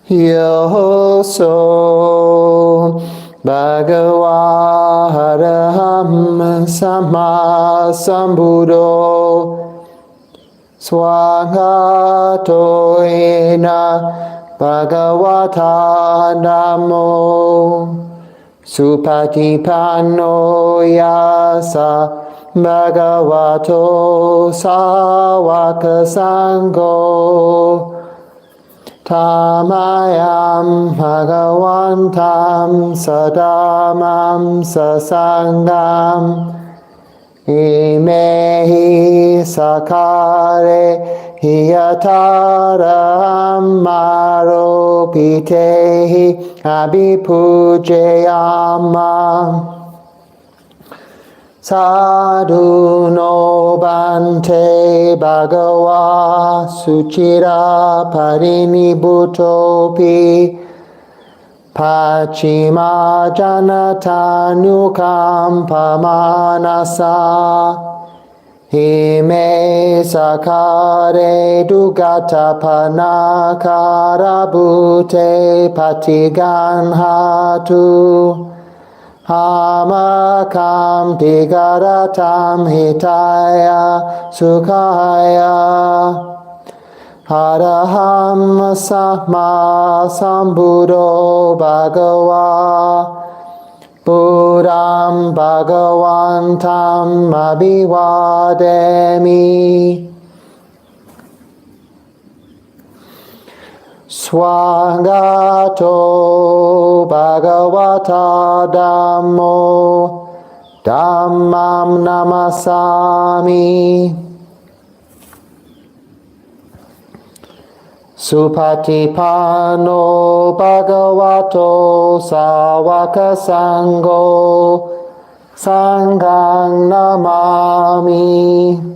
Yoso Bhagava Araham Samma Sambuddho Swagato ena Bhagavata Namo Supatipanno yasa Bhagavato Sawaka Sangho Tamayam Bhagavantam Sadamam Sasangam Imehi Sakare Hiyataram Maropitehi Abhipujayama Sadhu no Bhante Bhagava Suchira Parinibhutopi Pachima Janatanyukam Pamanasa Hime Sakare Dugata Panakara Bhute Patiganhatu Hamakam Digaratam Hitaya Sukhaya Araham Samma Sambuddho Bhagava Buddham Bhagavantam Abhivademi Swagato Bhagavata Dhammo Dhammam Namasami Supatipano Bhagavato Sawaka Sangho Sanghang Namami.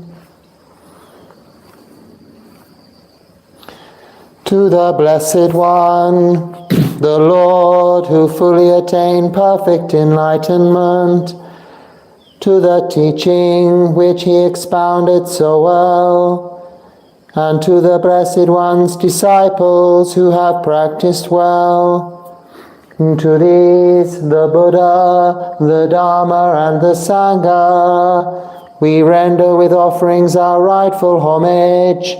To the Blessed One, the Lord who fully attained perfect enlightenment, to the teaching which he expounded so well, and to the Blessed One's disciples who have practiced well, to these, the Buddha, the Dharma, and the Sangha, we render with offerings our rightful homage.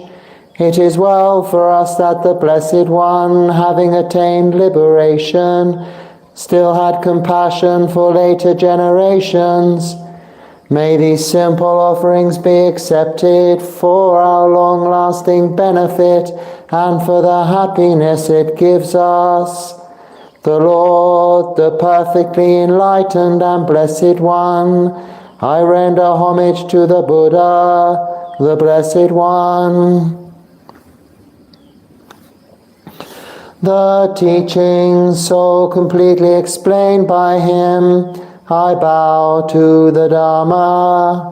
It is well for us that the Blessed One, having attained liberation, still had compassion for later generations. May these simple offerings be accepted for our long-lasting benefit and for the happiness it gives us. The Lord, the perfectly enlightened and Blessed One, I render homage to the Buddha, the Blessed One. The teachings so completely explained by him, I bow to the Dharma.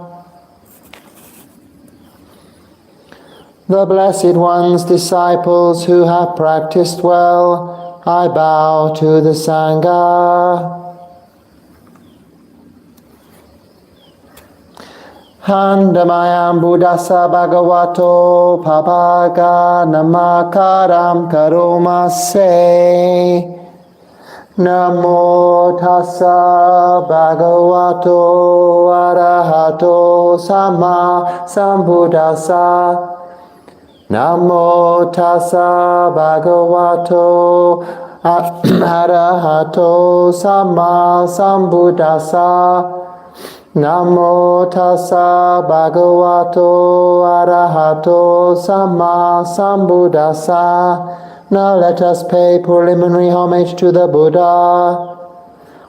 The Blessed One's disciples who have practiced well, I bow to the Sangha. Handamayam Buddhasa Bhagavato Papaga Namakaram Karomase Namo Tassa Bhagavato Arahato Sama Sambuddhasa Namo Tassa Bhagavato Arahato Sama Sambuddhasa Namo Tassa Bhagavato Arahato Sama Sambuddhasa. Now let us pay preliminary homage to the Buddha,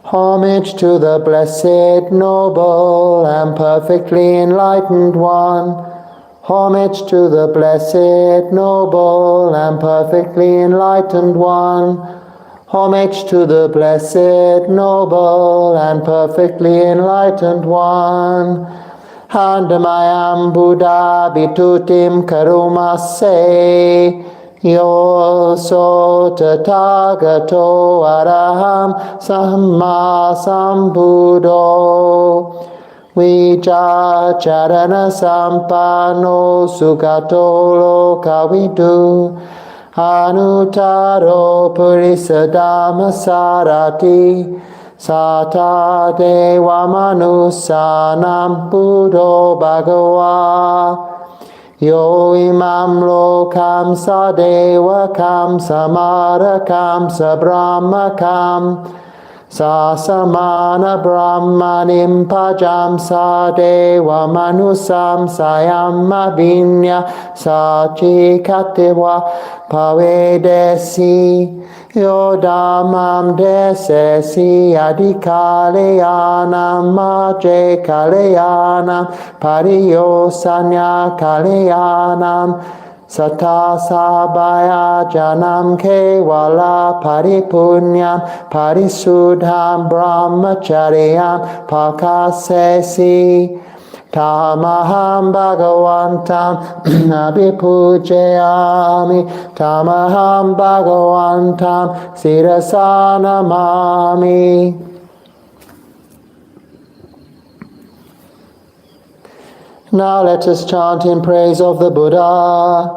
homage to the blessed, noble, and perfectly enlightened one, homage to the blessed, noble, and perfectly enlightened one, homage to the blessed, noble, and perfectly enlightened one. Handamayam Buddha Bitutim Karumase Yo so Tathagato Araham Samma Sambuddho Vijacharana Sampano Sugato Lokavidu Anutaro Purisadama Sarati Sata Deva Manusanam Buddho Bhagava Yo imam lokam sadevakam samarakam sabrahmakam sasamana brahmanim pajam sadeva manusam sayamma vinya sachikatewa pavedesi Yodamam desesi adikaleyanam maje kaleyanam pariyo sanya kaleyanam sata sabaya janam kewala paripunyam parisudham brahmacharyam pakasesi Tamaham Bhagavantam Abhipujayami Tamaham Bhagavantam Sirasanamami. Now let us chant in praise of the Buddha.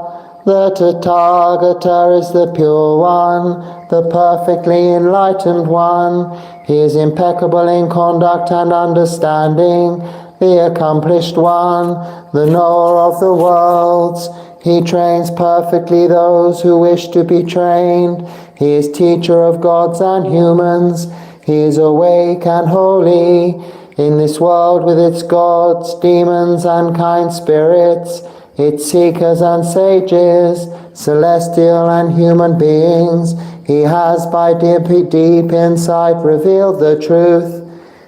The Tathagata is the pure one, the perfectly enlightened one. He is impeccable in conduct and understanding, the accomplished one, the knower of the worlds. He trains perfectly those who wish to be trained. He is teacher of gods and humans. He is awake and holy. In this world with its gods, demons and kind spirits, its seekers and sages, celestial and human beings, he has by deep insight revealed the truth.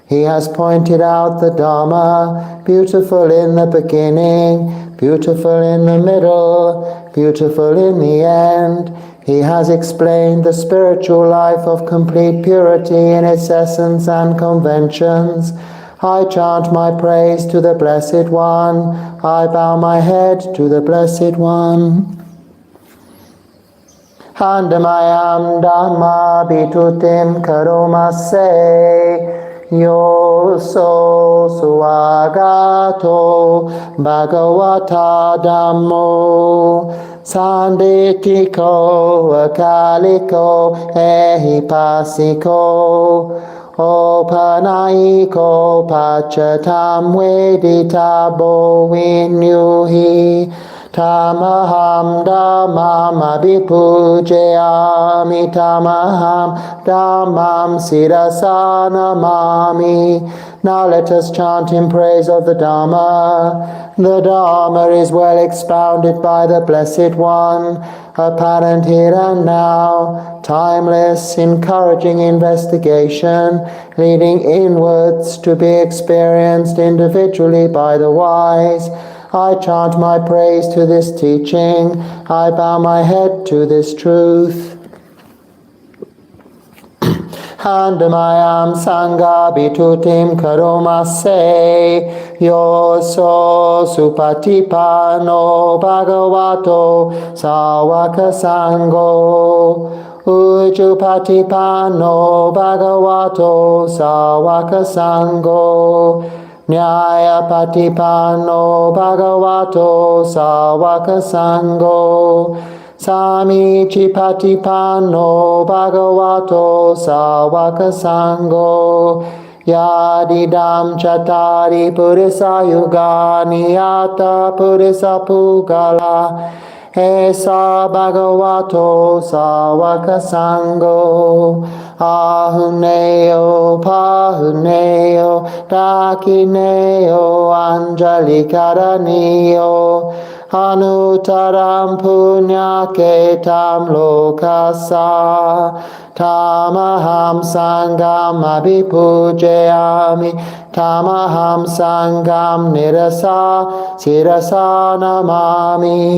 He has pointed out the Dharma, beautiful in the beginning, beautiful in the middle, beautiful in the end. He has explained the spiritual life of complete purity in its essence and conventions. I chant my praise to the Blessed One. I bow my head to the Blessed One. Handamayam Dhamma Bitutim Karomase Yo so suagato Bhagavata Dhammo Sanditiko Akaliko Ehipasiko Opanaiko Pachatam Veditabo Vinyuhi Tamaham Dhammam Abhipujayami Tamaham Dhammam Sirasanamami. Now let us chant in praise of the Dharma. The Dharma is well expounded by the Blessed One, apparent here and now, timeless, encouraging investigation, leading inwards to be experienced individually by the wise. I chant my praise to this teaching. I bow my head to this truth. Handamayam Sangha Bitutim Karomase Yo so Supatipano Bhagavato Sawaka Sango Ujupatipano Bhagavato Sawaka Sango Nyaya Patipano Bhagavato Sawaka Sango Samichi Patipano Bhagavato Sawaka Sango Yadidam Chatari Purisa Yugani Yata Purisa Pugala Esa Bhagavato Sawaka Sango Ahuneo Pahuneo Dakineo Anjali Karaneo Anutaram Punyaketam Lokasa Tamaham Sangam Abhipujayami Tamaham Sangam Nirasa Sirasanamami.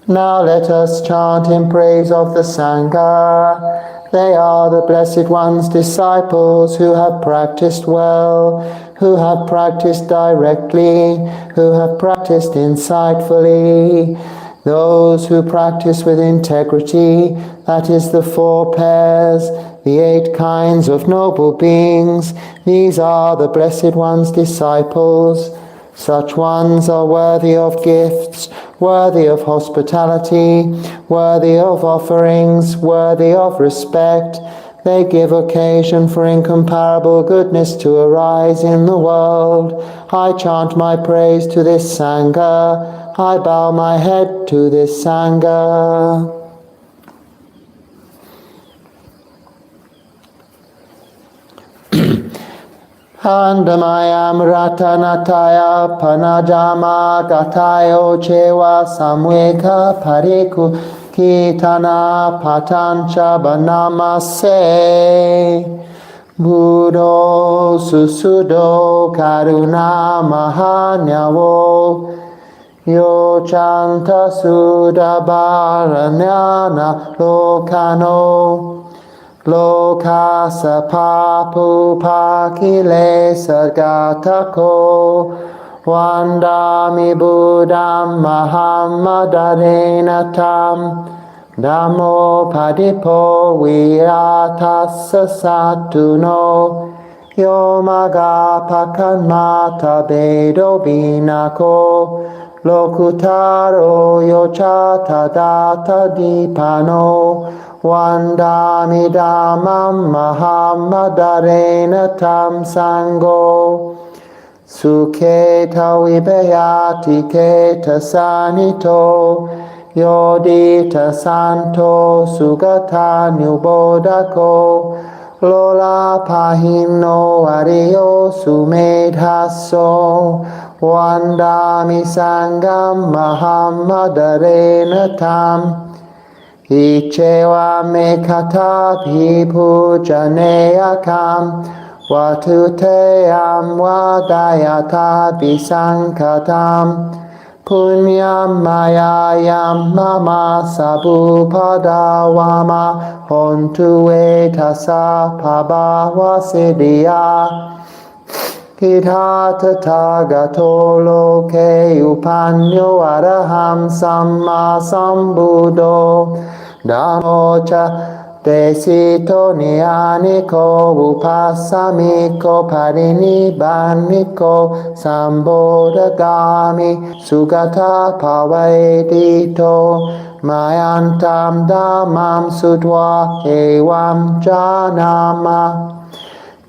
Now let us chant in praise of the Sangha. They are the Blessed One's disciples who have practiced well, who have practiced directly, who have practiced insightfully. Those who practice with integrity, that is the four pairs, the 8 kinds of noble beings. These are the Blessed One's disciples. Such ones are worthy of gifts, worthy of hospitality, worthy of offerings, worthy of respect. They give occasion for incomparable goodness to arise in the world. I chant my praise to this Sangha. I bow my head to this Sangha. Handamayam ratanataya panajama gatayo chewa samveka pariku kitana patancha banamase Buddho susudo karuna mahanyavo yo chanta sudabaranyana lokano Lokasa papu pakile sargatako Vandami Buddham Mahamadarenatam Dhammo padipo viratassa satuno Yomaga pakanmata bedo binako Lokutaro yochata data dipano Vandami dhammam mahamadarenatam sango Sukheta vibhayati keta sanito Yodita santo sugata nubodako Lola pahino ariyo sumedhaso Vandami sangam mahamadarenatam Ichewa me kata PÜJÄ Watuteyam wadayata bisankatam Punyam mayayam mama sabupadawama Hontu etasa pabhavasiddhya Hidhata tagato loke upanyo araham samma sambuddho Dhammocha desito niyaniko upasamiko parinibbaniko sambodhagami sugata pavaidito mayantam dhammam sudva evam janama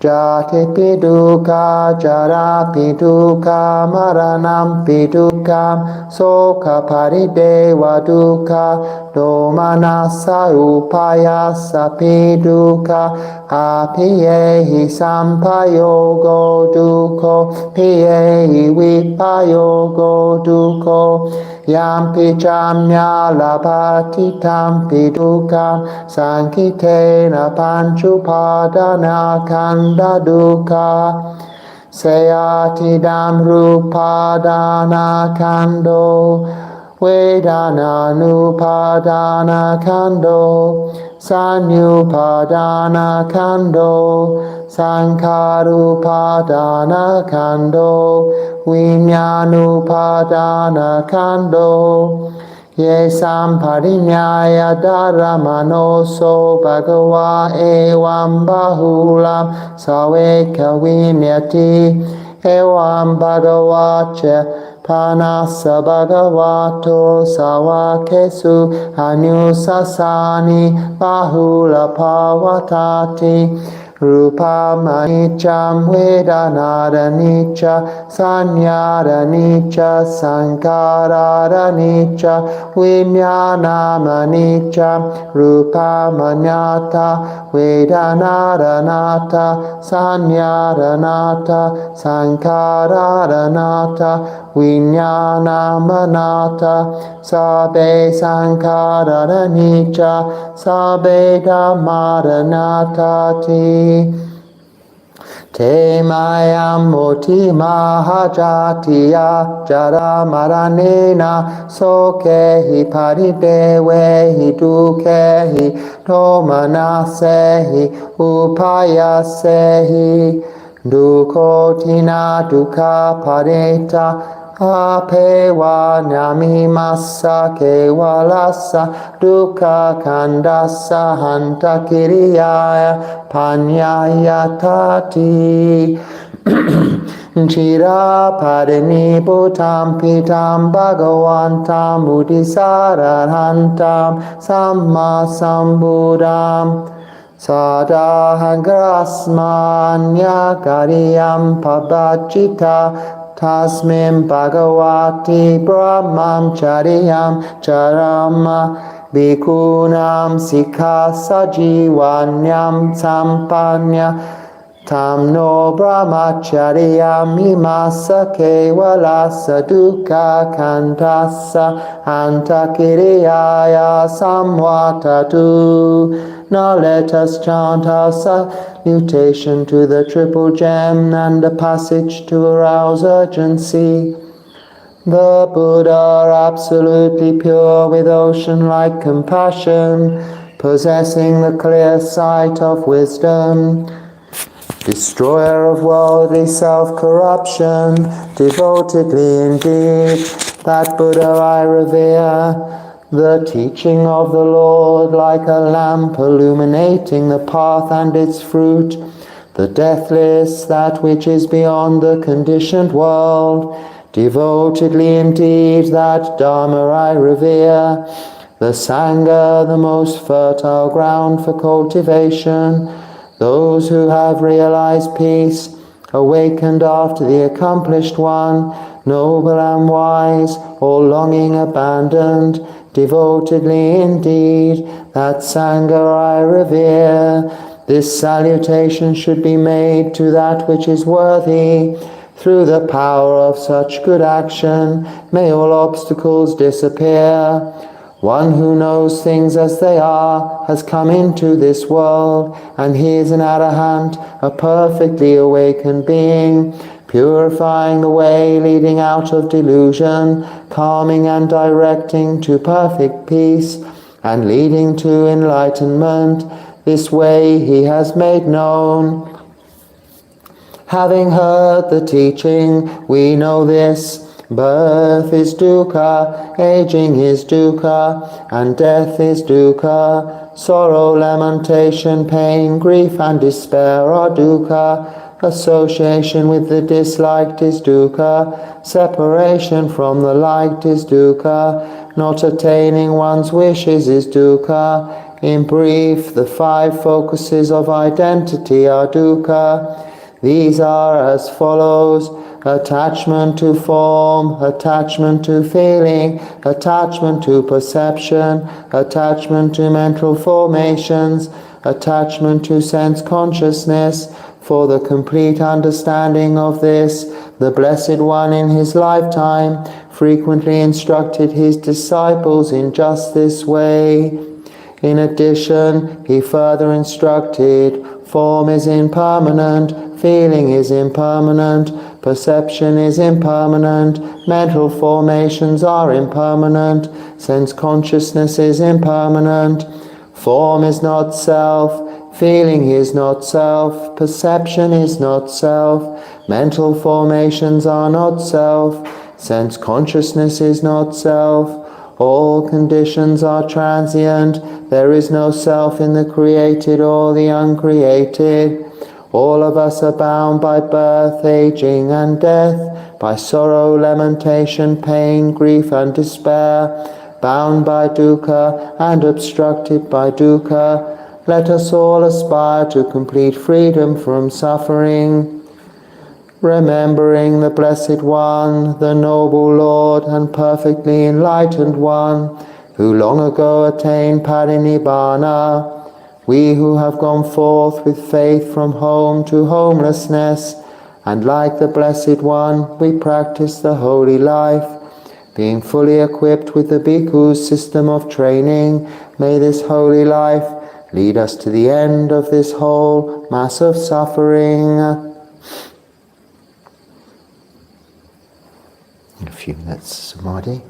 Jati piduka, jara piduka, maranam piduka, soka paridewa duka, domanasa upayasa piduka, apiyehi sampayogo duko, piyehi vipayogo duko, yampi jamnya labhati tampi duka, sankitena panchupadana kanda duka, seyati dam rupadana kando, vedana nupadana kando, sanyupadana kando, sankarupadana kando, vinyanupadana kando, ye samparinyaya dharamanoso bhagava evam bahulam saveka vinyati evam bhagavacha panasa bhagavato savakesu anyusasani bahula pavatati Rupam anicam vedanara nicca sanyara nicca sankarara nicca vijnanam anicca rupam anyata vedanara nata sanyara nata sankarara nata vijnanam anata sabe sankarara nicca sabe dhammara natati Te mayam moti mahajatiya jara maranena sokehi paridevehi dukehi domanasehi upayasehi dukotina duka pareta apewa nyami massa kewalassa dukkha khandassa hanta kiriyaya panyaya tati. Chira padini bhutam pitam bhagavantam buddhisararhantam samma sambuddham sadahangrasmanya kariyam pabachita tasmim bhagavati brahmam chariyam charama bhikkhunaam sikha sajivanyam sampanya tam no brahmacharyam imasa kevalasa dukkha khandassa antakiriyaya samvatatu. Now let us chant our salutation to the triple gem and a passage to arouse urgency. The Buddha, absolutely pure with ocean-like compassion, possessing the clear sight of wisdom, destroyer of worldly self-corruption, devotedly indeed, that Buddha I revere, the teaching of the Lord like a lamp illuminating the path and its fruit, the deathless, that which is beyond the conditioned world, devotedly indeed, that Dharma I revere, the Sangha, the most fertile ground for cultivation, those who have realized peace, awakened after the accomplished one, noble and wise, all longing abandoned, devotedly indeed, that Sangha I revere. This salutation should be made to that which is worthy. Through the power of such good action, may all obstacles disappear. One who knows things as they are has come into this world, and he is an arahant, a perfectly awakened being, purifying the way leading out of delusion, calming and directing to perfect peace, and leading to enlightenment. This way he has made known. Having heard the teaching, we know this. Birth is dukkha, aging is dukkha, and death is dukkha. Sorrow, lamentation, pain, grief, and despair are dukkha. Association with the disliked is dukkha. Separation from the liked is dukkha. Not attaining one's wishes is dukkha. In brief, the 5 focuses of identity are dukkha. These are as follows: attachment to form, attachment to feeling, attachment to perception, attachment to mental formations, attachment to sense consciousness. For the complete understanding of this, the Blessed One in his lifetime frequently instructed his disciples in just this way. In addition, he further instructed, form is impermanent, feeling is impermanent, perception is impermanent, mental formations are impermanent, sense consciousness is impermanent. Form is not self, feeling is not self, perception is not self, mental formations are not self, sense consciousness is not self. All conditions are transient. There is no self in the created or the uncreated. All of us are bound by birth, aging, and death, by sorrow, lamentation, pain, grief, and despair, bound by dukkha and obstructed by dukkha. Let us all aspire to complete freedom from suffering. Remembering the Blessed One, the Noble Lord and perfectly enlightened One, who long ago attained Parinibbana, we who have gone forth with faith from home to homelessness, and like the Blessed One, we practice the holy life, being fully equipped with the Bhikkhu's system of training, may this holy life lead us to the end of this whole mass of suffering. In a few minutes, Samadhi.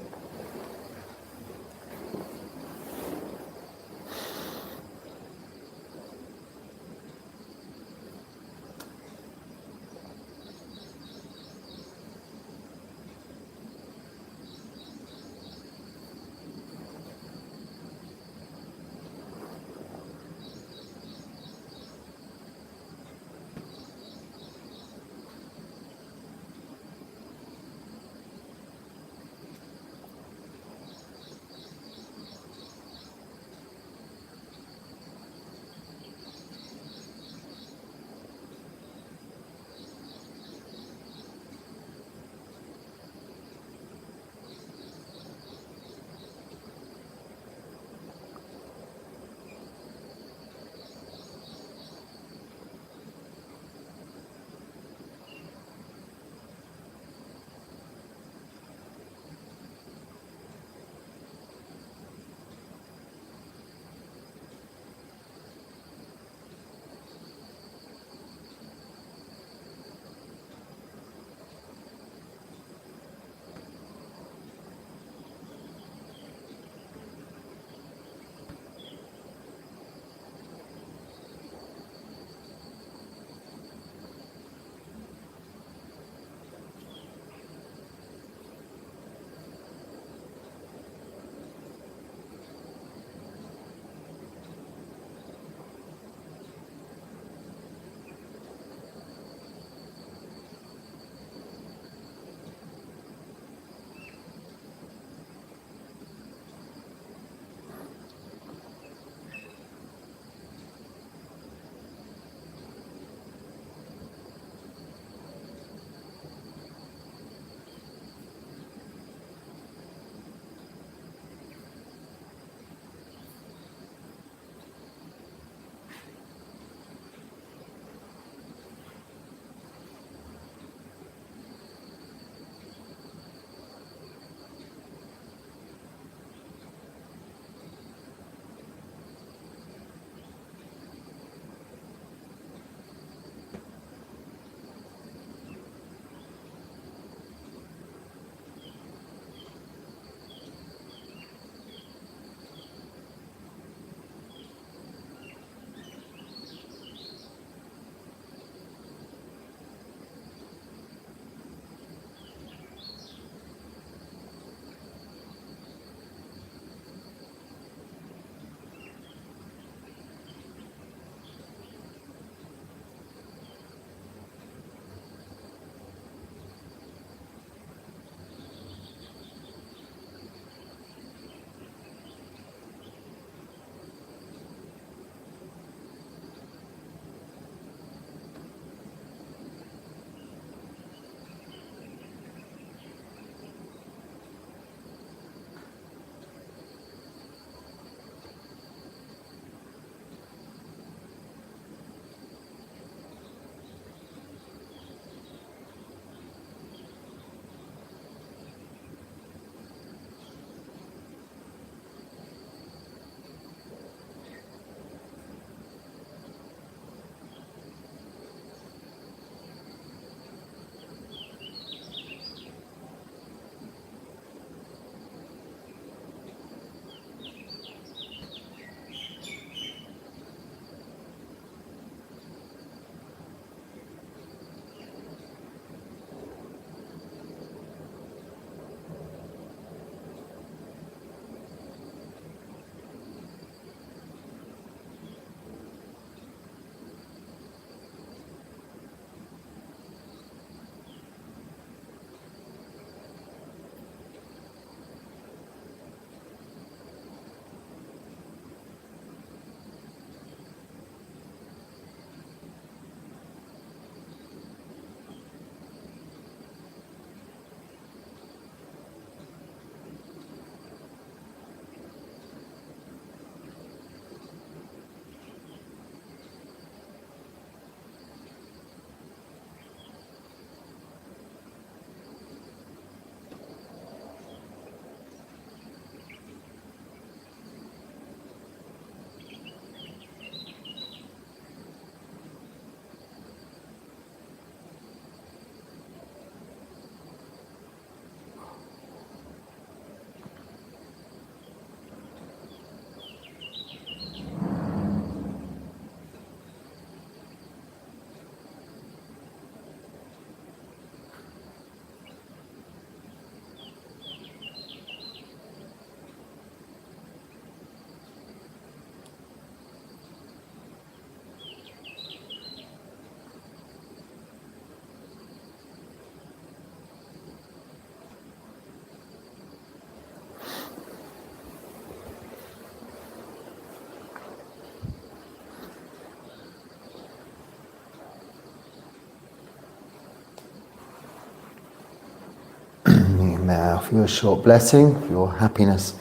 may I offer you a short blessing for your happiness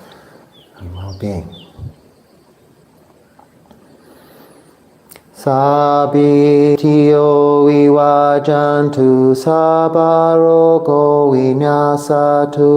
and well-being. Sabitiyo vivajantu sabarogo vinyasatu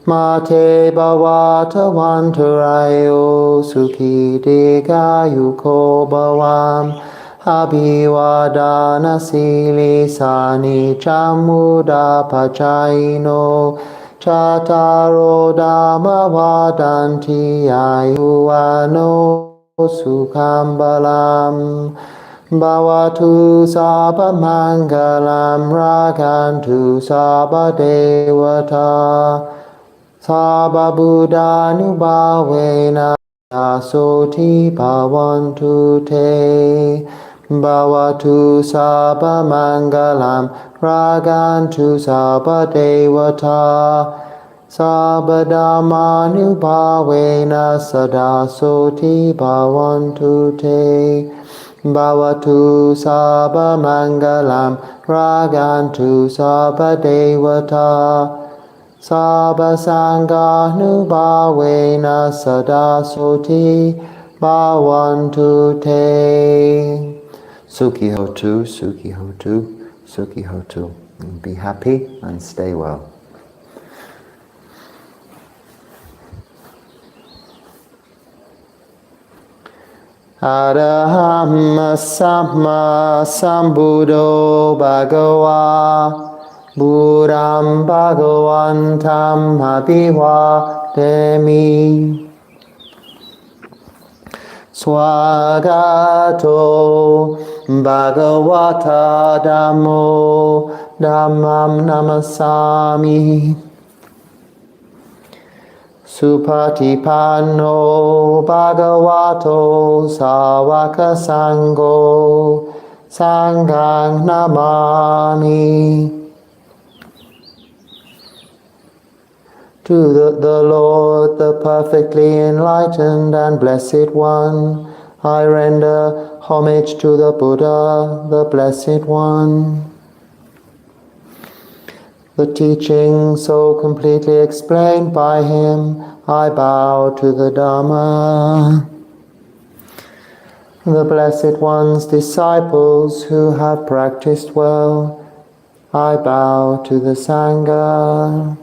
mate bhavata vantarayo sukhi dikayuko bhavam abhivadana sili sani chamuda pachaino chataro dhamma vadanti ayuvano Sukham balam bhavatu sabha mangalam ragantu sabha devata sabha buddhanubhavena asoti bhavantu te bhavatu sabha mangalam ragantu sabha devata Sabadamanubhavena sadasoti bhavantu te bhavatu sabha mangalam ragantu sabha devata sabha sanganubhavena sadasoti bhavantu te. Sukhi hotu, sukhi hotu, sukhi hotu. Be happy and stay well. Araham Samma Sambuddho Bhagava Buddham Bhagavantam Abhivademi Swagato Bhagavata Dhammo Dhammam Namasami Supatipanno Bhagavato Sāvaka Sangho Sanghang Namami. To the Lord, the perfectly enlightened and blessed one, I render homage to the Buddha, the Blessed One. The teaching so completely explained by him, I bow to the Dhamma. The Blessed One's disciples who have practiced well, I bow to the Sangha.